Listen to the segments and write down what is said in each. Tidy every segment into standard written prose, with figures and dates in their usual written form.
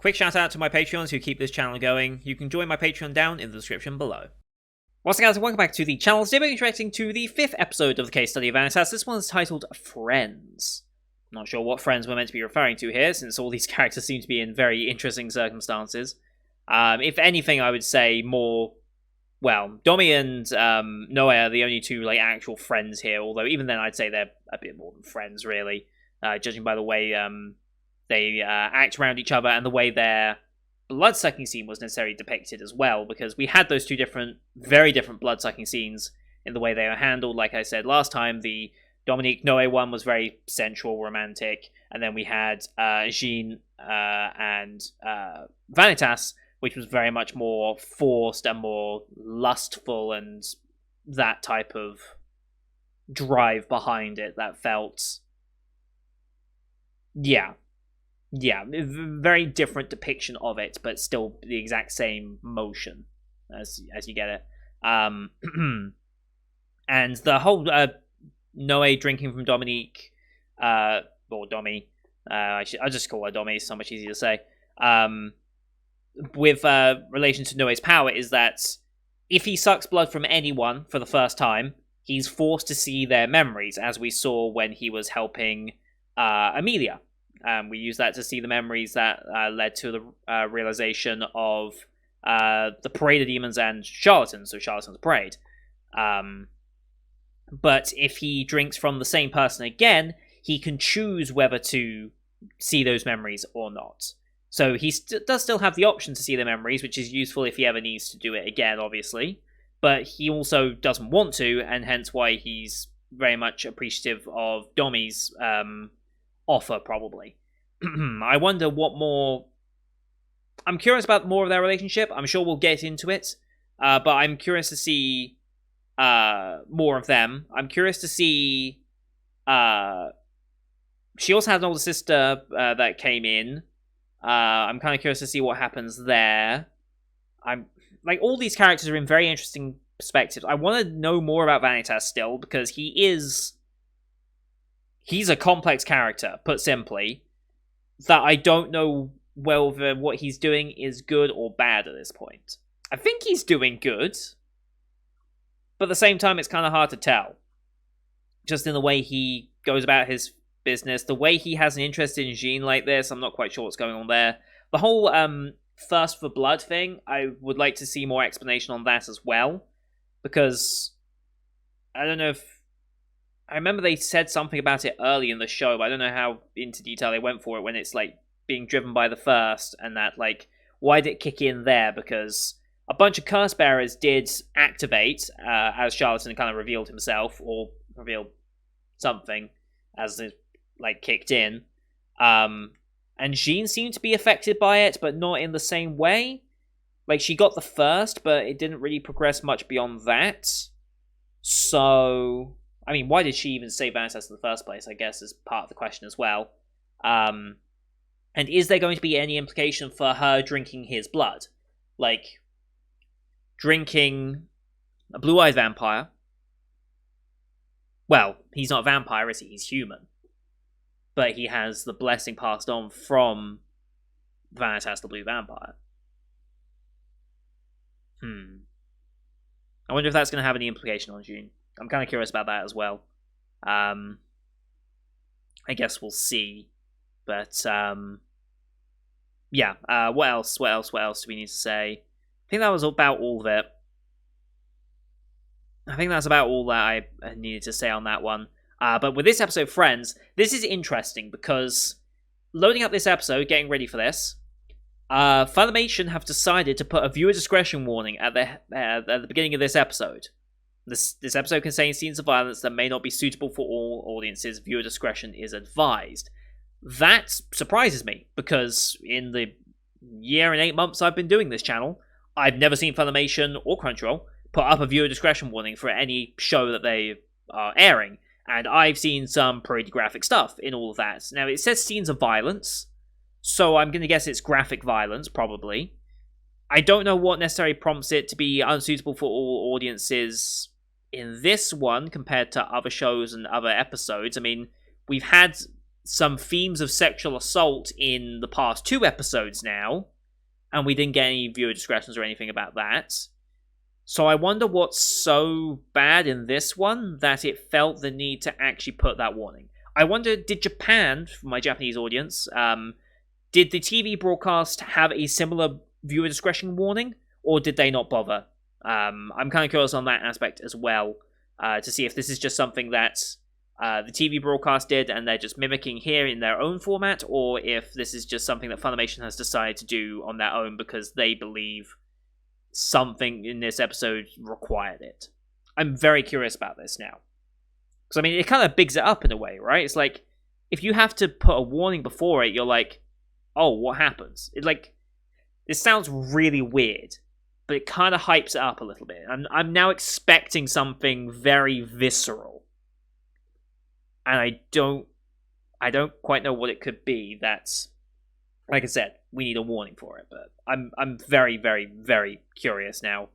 Quick shout out to my Patreons who keep this channel going. You can join my Patreon down in the description below. Once again, guys, welcome back to the channel. Today we're interacting to the 5th episode of the case study of Vanitas. This one is titled Friends. I'm not sure what friends we're meant to be referring to here, since all these characters seem to be in very interesting circumstances. If anything, I would say more... Well, Domi and Noe are the only two actual friends here, although even then I'd say they're a bit more than friends, really, judging by the way they act around each other and the way their blood-sucking scene was necessarily depicted as well, because we had those two very different blood-sucking scenes in the way they were handled. Like I said last time, the Dominique-Noe one was very sensual, romantic, and then we had Jean and Vanitas, which was very much more forced and more lustful, and that type of drive behind it that felt... Yeah, very different depiction of it, but still the exact same motion as you get it. And the whole Noe drinking from Dominique, or Domi, I'll just call her Domi, it's so much easier to say, with relation to Noe's power is that if he sucks blood from anyone for the first time, he's forced to see their memories, as we saw when he was helping Amelia. We use that to see the memories that led to the realization of the Parade of Demons and Charlatans, so Charlatans Parade. But if he drinks from the same person again, he can choose whether to see those memories or not. So he does still have the option to see the memories, which is useful if he ever needs to do it again, obviously. But he also doesn't want to, and hence why he's very much appreciative of Domi's offer, probably. I wonder what more... I'm curious about more of their relationship. I'm sure we'll get into it. But I'm curious to see more of them. I'm curious to see... She also had an older sister that came in. I'm kind of curious to see what happens there. All these characters are in very interesting perspectives. I want to know more about Vanitas still, because he's a complex character, put simply, that I don't know whether what he's doing is good or bad at this point. I think he's doing good, but at the same time it's kind of hard to tell. Just in the way he goes about his business, the way he has an interest in Jean like this, I'm not quite sure what's going on there. The whole thirst for blood thing, I would like to see more explanation on that as well, because I don't know if... I remember they said something about it early in the show, but I don't know how into detail they went for it when it's, being driven by the thirst, and that, why did it kick in there? Because a bunch of curse bearers did activate, as Charlatan kind of revealed himself, or revealed something, as it, kicked in. And Jean seemed to be affected by it, but not in the same way. She got the first, but it didn't really progress much beyond that. So... I mean, why did she even save Vanitas in the first place, I guess, is part of the question as well. And is there going to be any implication for her drinking his blood? Drinking a blue-eyed vampire. Well, he's not a vampire, is he? He's human. But he has the blessing passed on from Vanitas, the blue vampire. I wonder if that's going to have any implication on Jean. I'm kind of curious about that as well. I guess we'll see. But, yeah. What else do we need to say? I think that was about all of it. I think that's about all that I needed to say on that one. But with this episode, Friends, this is interesting because loading up this episode, getting ready for this, Funimation have decided to put a viewer discretion warning at the beginning of this episode. This episode contains scenes of violence that may not be suitable for all audiences. Viewer discretion is advised. That surprises me, because in the year and 8 months I've been doing this channel, I've never seen Funimation or Crunchyroll put up a viewer discretion warning for any show that they are airing. And I've seen some pretty graphic stuff in all of that. Now, it says scenes of violence, so I'm going to guess it's graphic violence, probably. I don't know what necessarily prompts it to be unsuitable for all audiences in this one compared to other shows and other episodes. I mean, we've had some themes of sexual assault in the past 2 episodes now, and we didn't get any viewer discretions or anything about that. So I wonder what's so bad in this one that it felt the need to actually put that warning. I wonder, did Japan, for my Japanese audience, did the TV broadcast have a similar viewer discretion warning, or did they not bother? I'm kind of curious on that aspect as well, to see if this is just something that the TV broadcast did and they're just mimicking here in their own format, or if this is just something that Funimation has decided to do on their own because they believe something in this episode required it. I'm very curious about this now. Because, I mean, it kind of bigs it up in a way, right? It's like, if you have to put a warning before it, you're like, oh, what happens? This sounds really weird, but it kind of hypes it up a little bit. I'm now expecting something very visceral. And I don't quite know what it could be. That's, like I said, we need a warning for it, but I'm very, very, very curious now.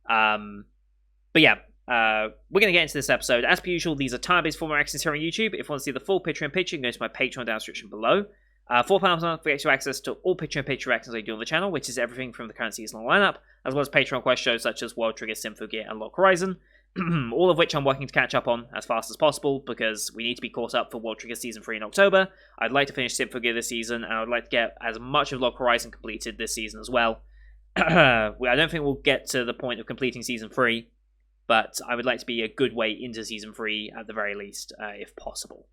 But yeah, we're going to get into this episode. As per usual, these are time-based format reactions here on YouTube. If you want to see the full picture in picture, you can go to my Patreon down in the description below. £4 a month gets you access to all picture in picture reactions I do on the channel, which is everything from the current seasonal lineup, as well as Patreon quest shows such as World Trigger, Symphogear, and Lock Horizon. All of which I'm working to catch up on as fast as possible, because we need to be caught up for World Trigger Season 3 in October. I'd like to finish Symphogear this season, and I'd like to get as much of Lock Horizon completed this season as well. I don't think we'll get to the point of completing Season 3, but I would like to be a good way into Season 3 at the very least, if possible.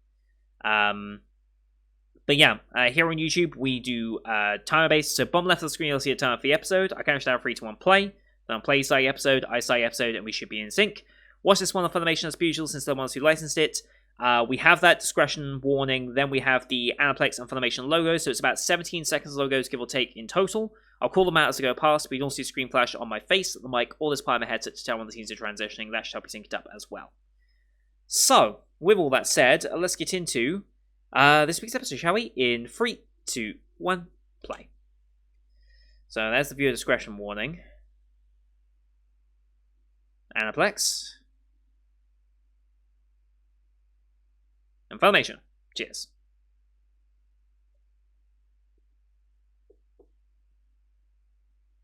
But yeah, here on YouTube, we do timer-based, so bottom left of the screen you'll see a timer for the episode. I count down 3 to 1 play. Then play side episode, I side episode, and we should be in sync. Watch this one on Funimation as per usual, since they're the ones who licensed it. We have that discretion warning, then we have the Aniplex and Funimation logos, so it's about 17 seconds logos, give or take, in total. I'll call them out as I go past, but you can also see a screen flash on my face, the mic, or this part of my headset to tell when the scenes are transitioning. That should help you sync it up as well. So, with all that said, let's get into this week's episode, shall we? In 3, 2, 1, play. So, there's the viewer discretion warning. Aniplex. And Funimation. Cheers.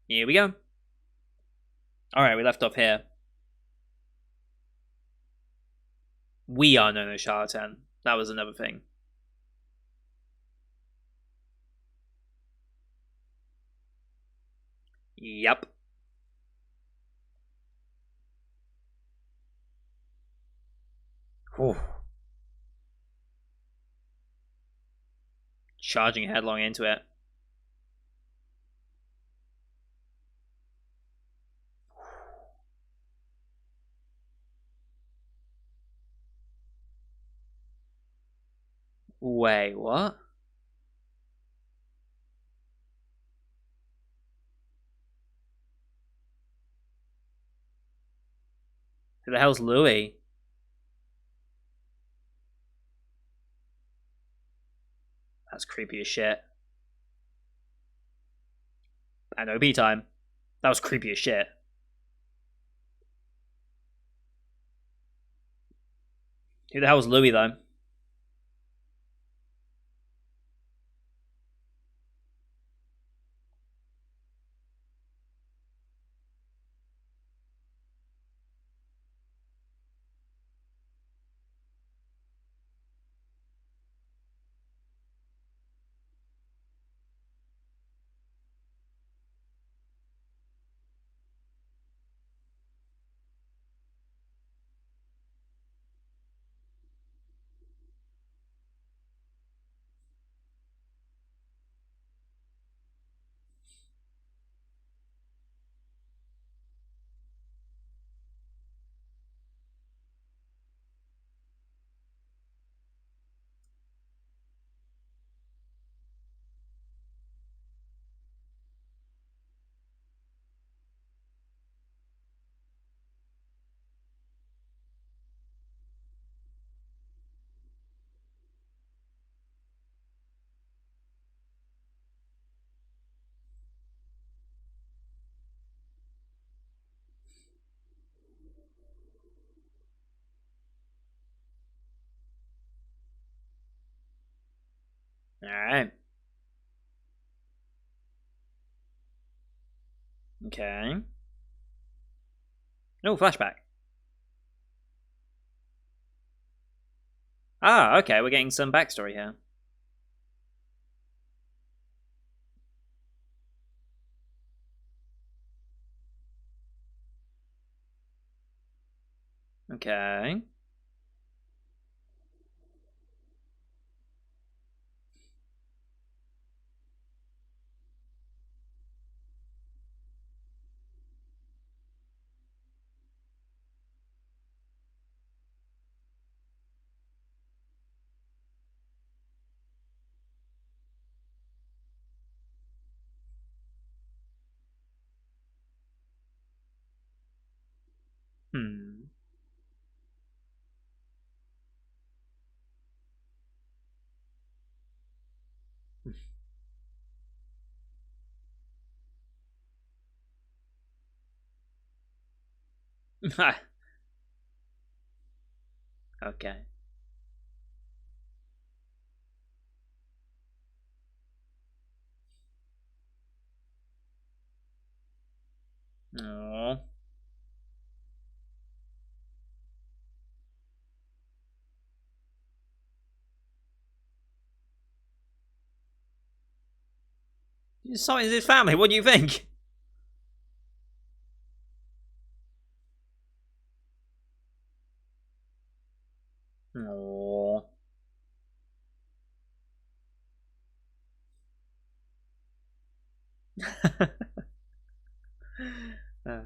Here we go. Alright, we left off here. We are known as Charlatan. That was another thing. Yep. Whew. Charging headlong into it. Wait, what? Who the hell's Louis? That's creepy as shit. And OB time. That was creepy as shit. Who the hell was Louis, though? Alright. Okay. Oh, flashback. Ah, okay, we're getting some backstory here. Okay. Hmm. Okay. Aww. Something's his family. What do you think? Aww. uh,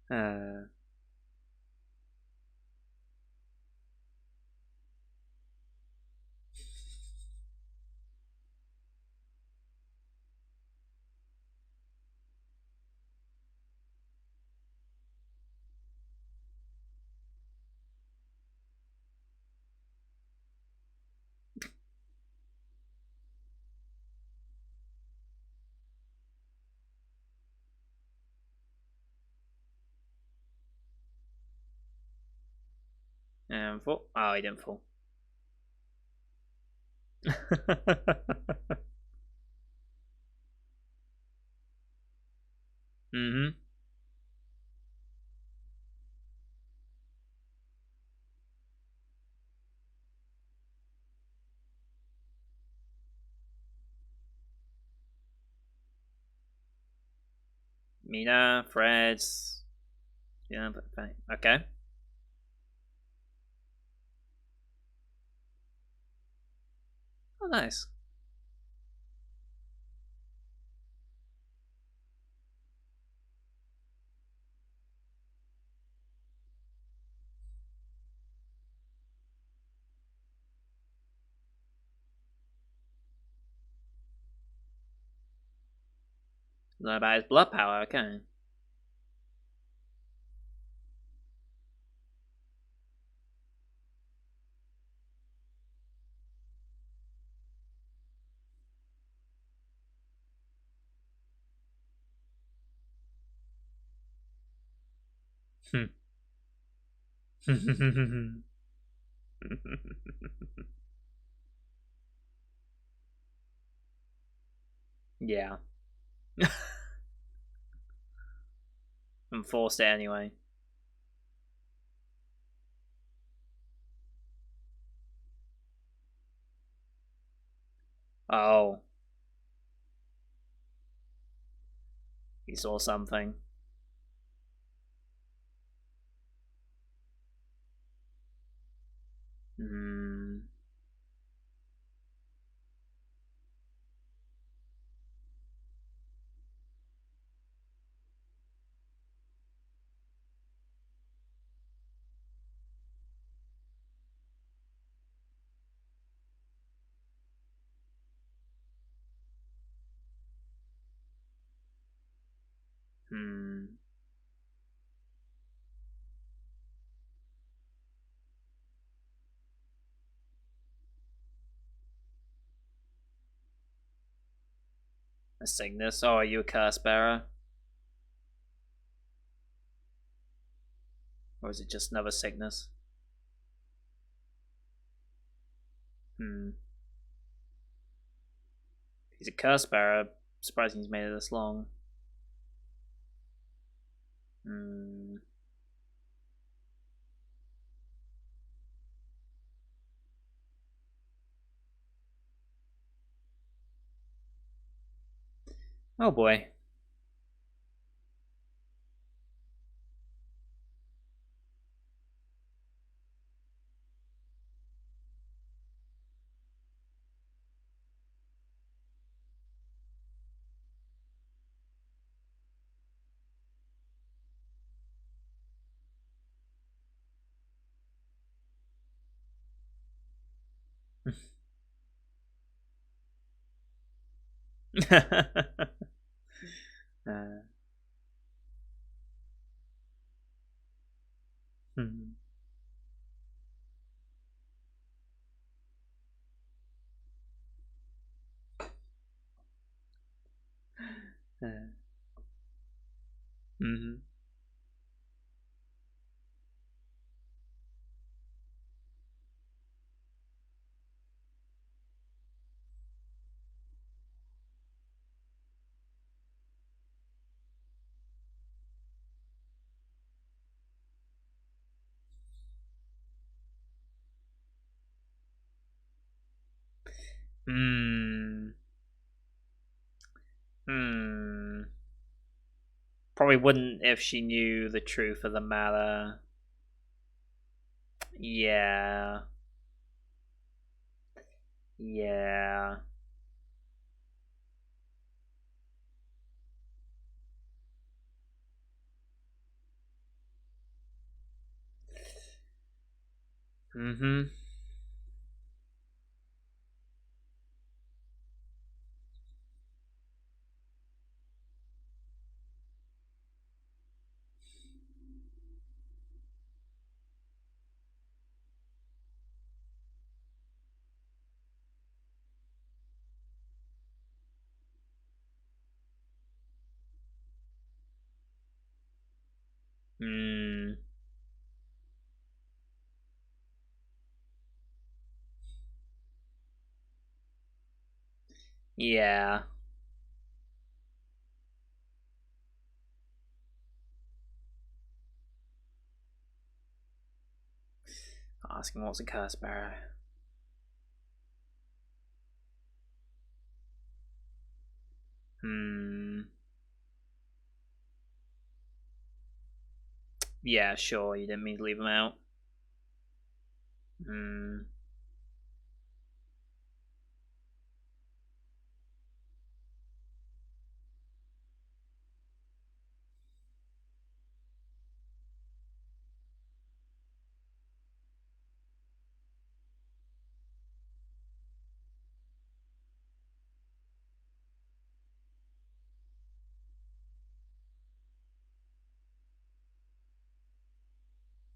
uh, fall. Oh, he didn't fall. Mm-hmm. Mina, Fred. Yeah, but fine. Okay. Oh, nice. Learn about his blood power. Okay. Yeah. I'm forced it anyway. Oh, he saw something. Hmm. Hmm. A sickness. Oh, are you a curse bearer? Or is it just another sickness? Hmm. He's a curse bearer. Surprising he's made it this long. Hmm. Oh boy. uh, hmm. Mhm. Hmm. Hmm. Probably wouldn't if she knew the truth of the matter. Yeah. Yeah. Mm-hmm. Hmm. Yeah. Asking what's a curse bearer. Hmm. Yeah, sure. You didn't mean to leave him out. Hmm.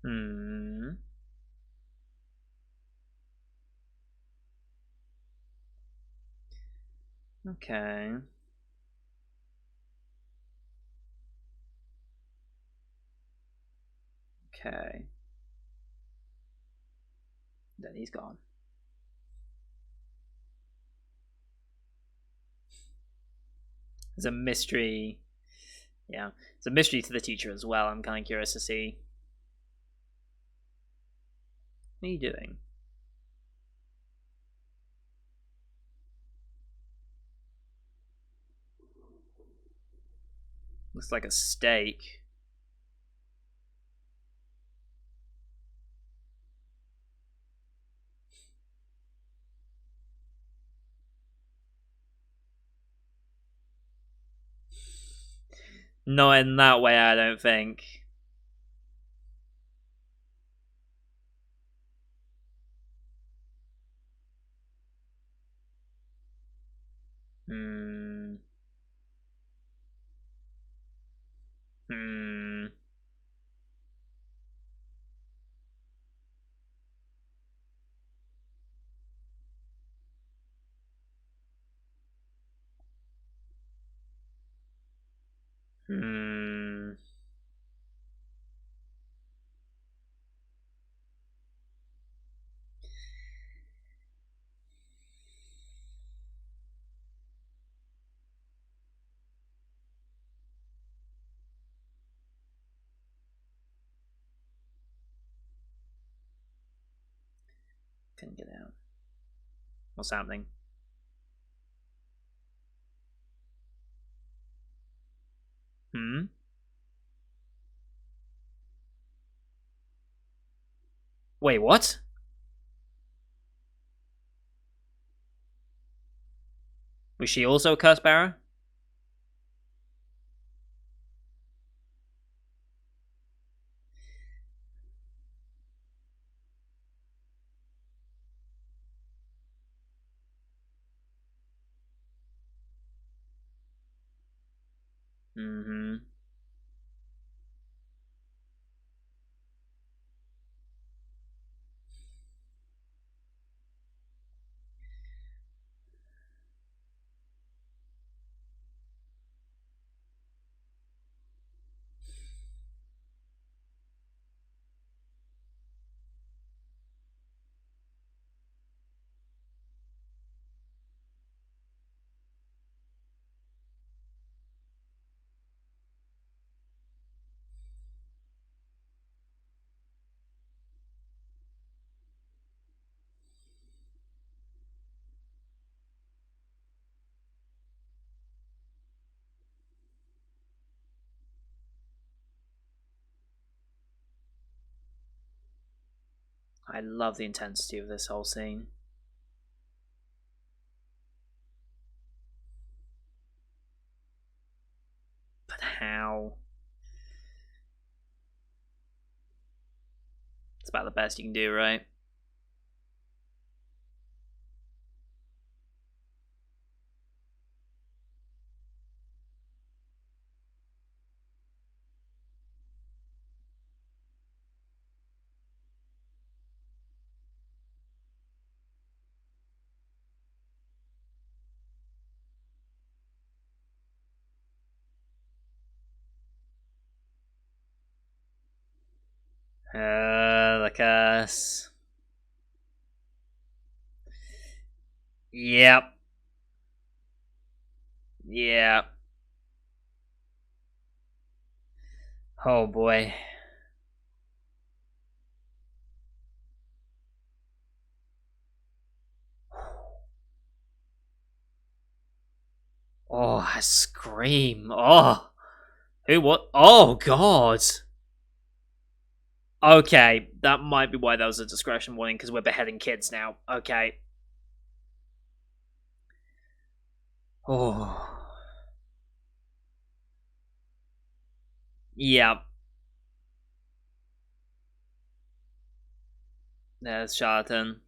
Hmm. Okay. Okay. Then he's gone. There's a mystery. Yeah. It's a mystery to the teacher as well. I'm kind of curious to see. What are you doing? Looks like a steak. Not in that way, I don't think. Hmm. Hmm. Hmm. Couldn't get out. What's happening? Hmm. Wait, what? Was she also a curse bearer? Mm-hmm. I love the intensity of this whole scene. But how? It's about the best you can do, right? The curse. Yep. Yep. Oh boy. Oh, I scream. Oh. Who what? Oh god. Okay, that might be why that was a discretion warning, because we're beheading kids now. Okay. Oh. Yep. There's Charlatan.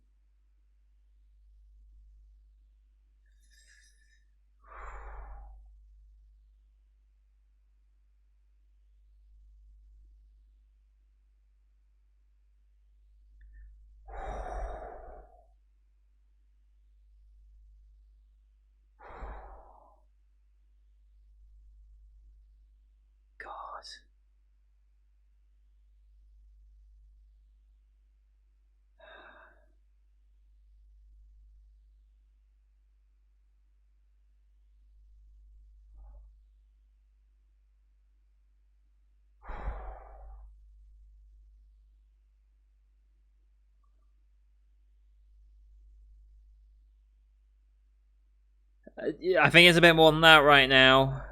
God. Yeah, I think it's a bit more than that right now.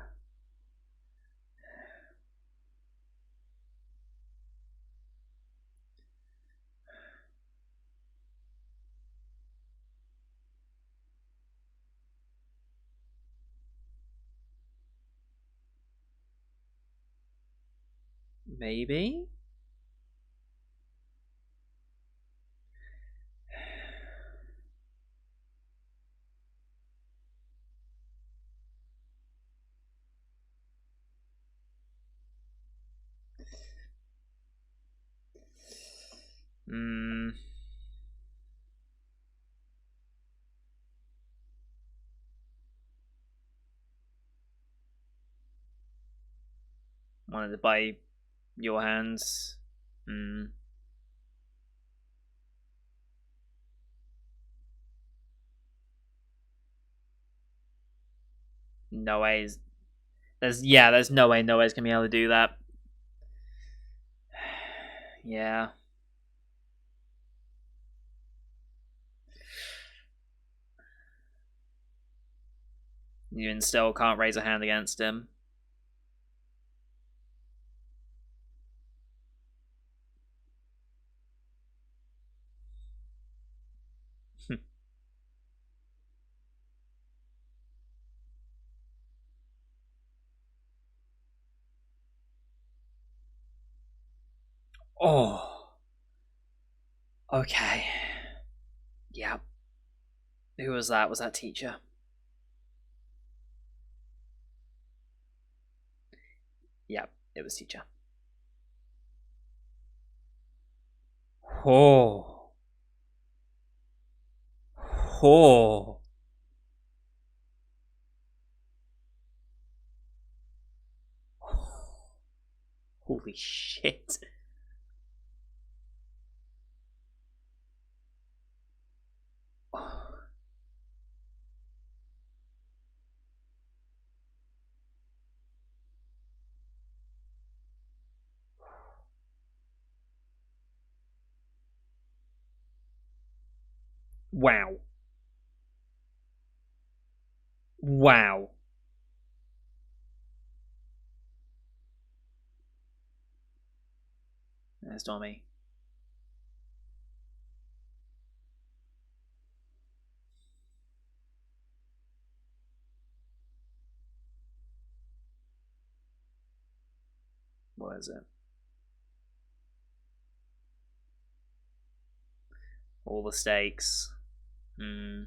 Maybe? Hmm. Wanted to buy your hands. Hmm. No ways. There's no way Noah's gonna be able to do that. Yeah. You still can't raise a hand against him. Oh. Okay. Yeah. Who was that? Was that teacher? Yeah, it was teacher. Oh. Oh. Holy shit. Wow. Wow. There's Tommy. What is it? All the stakes. Hmm.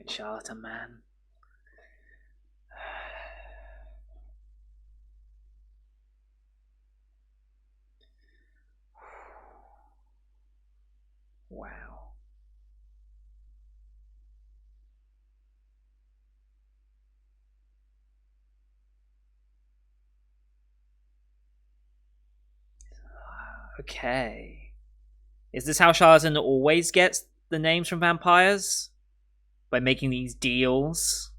Fucking charlatan, man. Wow. Okay. Is this how Charlatan always gets the names from vampires? By making these deals?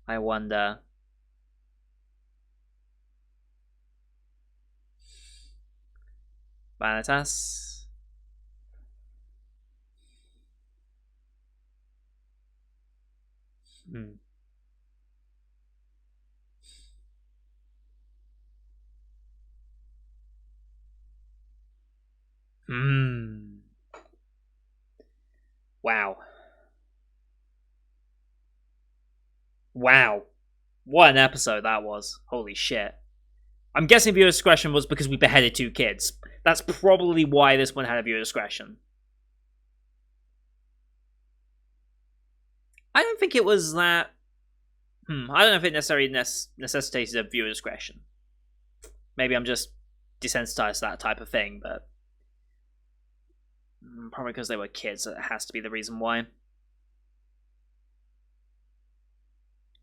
I wonder. Vanitas? Hmm. Hmm. Wow. Wow. What an episode that was. Holy shit. I'm guessing viewer discretion was because we beheaded 2 kids. That's probably why this one had a viewer discretion. I don't think it was that. I don't know if it necessarily necessitated a viewer discretion. Maybe I'm just desensitized to that type of thing, but probably because they were kids, it has to be the reason why.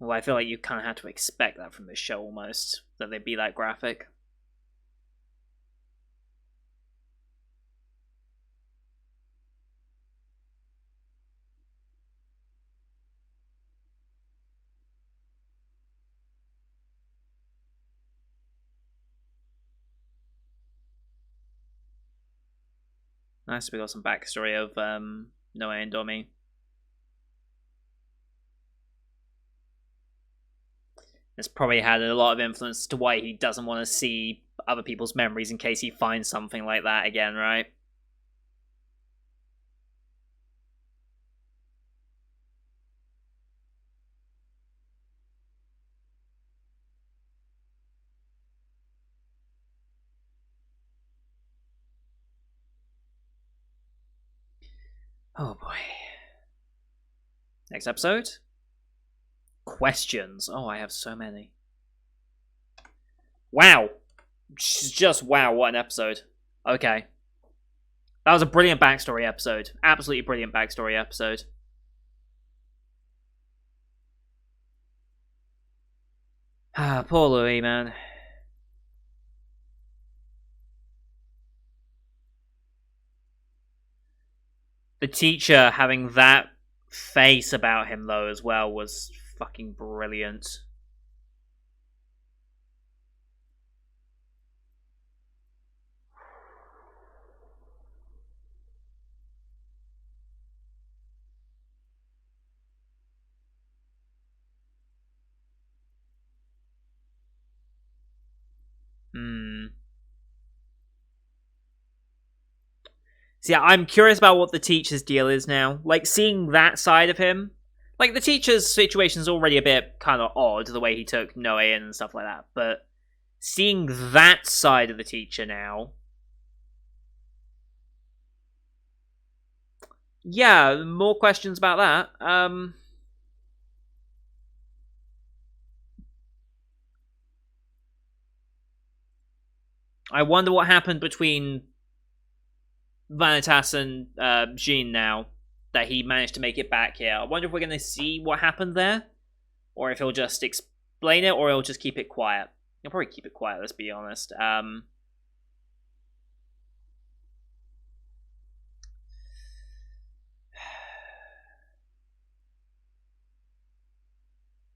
Well, I feel like you kind of have to expect that from this show almost, that they'd be that graphic. Nice, we got some backstory of Noe and Domi. This probably had a lot of influence to why he doesn't want to see other people's memories in case he finds something like that again, right? Oh boy. Next episode? Questions. Oh, I have so many. Wow. Just wow, what an episode. Okay. That was a brilliant backstory episode. Absolutely brilliant backstory episode. Ah, poor Louis, man. The teacher having that face about him, though, as well, was fucking brilliant. So yeah, I'm curious about what the teacher's deal is now. Like, seeing that side of him. Like, the teacher's situation's already a bit kind of odd, the way he took Noe in and stuff like that. But seeing that side of the teacher now... Yeah, more questions about that. I wonder what happened between Vanitas and Jean now, that he managed to make it back here. I wonder if we're going to see what happened there, or if he'll just explain it, or he'll just keep it quiet. He'll probably keep it quiet, let's be honest.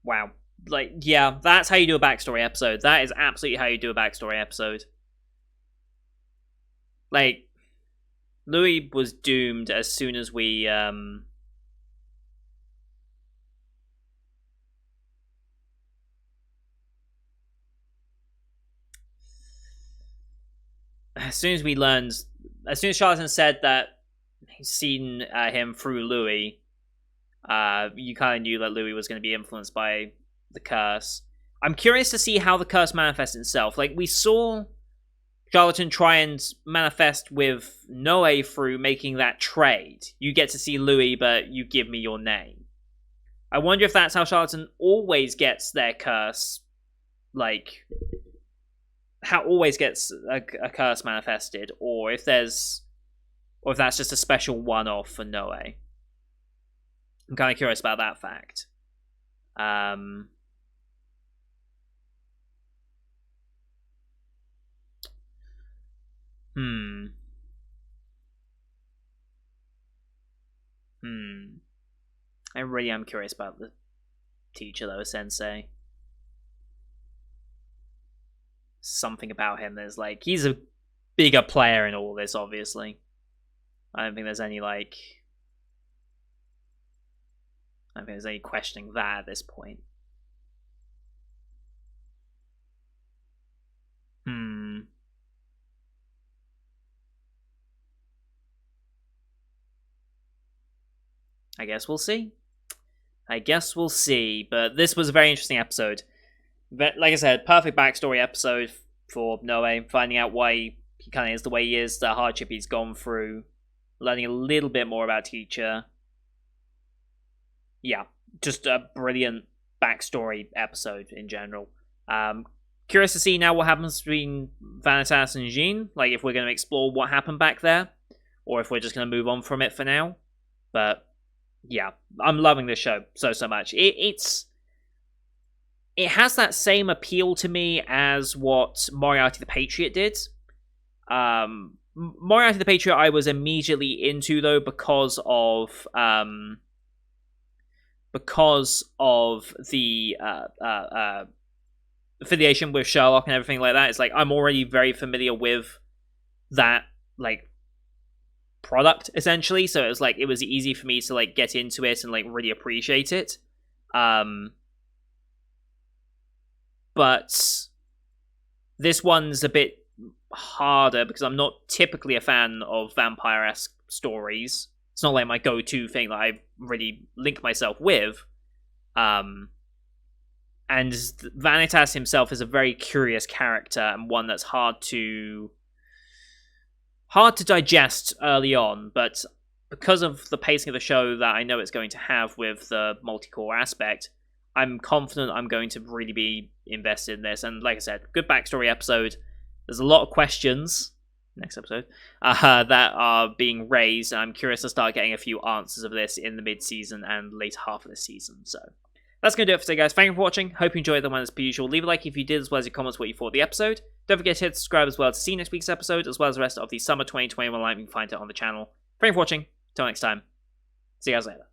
Wow. Like, yeah, that's how you do a backstory episode. That is absolutely how you do a backstory episode. Like, Louis was doomed as soon as we, as soon as we learned, as soon as Charlatan said that he's seen him through Louis, you kind of knew that Louis was going to be influenced by the curse. I'm curious to see how the curse manifests itself. Like, we saw Charlatan try and manifest with Noe through making that trade. You get to see Louis, but you give me your name. I wonder if that's how Charlatan always gets their curse, like, how always gets a curse manifested, or if that's just a special one-off for Noe. I'm kind of curious about that fact. I really am curious about the teacher, though, Sensei. Something about him that's like, he's a bigger player in all this, obviously. I don't think there's any, like... I don't think there's any questioning that at this point. I guess we'll see. But this was a very interesting episode. Like I said, perfect backstory episode for Noe, finding out why he kind of is the way he is, the hardship he's gone through, learning a little bit more about Teacher. Yeah, just a brilliant backstory episode in general. Curious to see now what happens between Vanitas and Jean, like if we're going to explore what happened back there, or if we're just going to move on from it for now. But yeah, I'm loving this show so much. It has that same appeal to me as what Moriarty the Patriot did. Moriarty the Patriot I was immediately into, though, because of the affiliation with Sherlock and everything like that. It's like I'm already very familiar with that, like, product, essentially. So it was easy for me to like get into it and like really appreciate it. But this one's a bit harder because I'm not typically a fan of vampire-esque stories. It's not like my go-to thing that I really link myself with. And Vanitas himself is a very curious character and one that's hard to digest early on, but because of the pacing of the show that I know it's going to have with the multi-core aspect, I'm confident I'm going to really be invested in this. And like I said, good backstory episode. There's a lot of questions, next episode, that are being raised, and I'm curious to start getting a few answers of this in the mid-season and later half of the season. So that's going to do it for today, guys. Thank you for watching. Hope you enjoyed the one as per usual. Leave a like if you did, as well as your comments what you thought of the episode. Don't forget to hit subscribe as well to see next week's episode, as well as the rest of the summer 2021 lineup. You can find it on the channel. Thank you for watching. Until next time. See you guys later.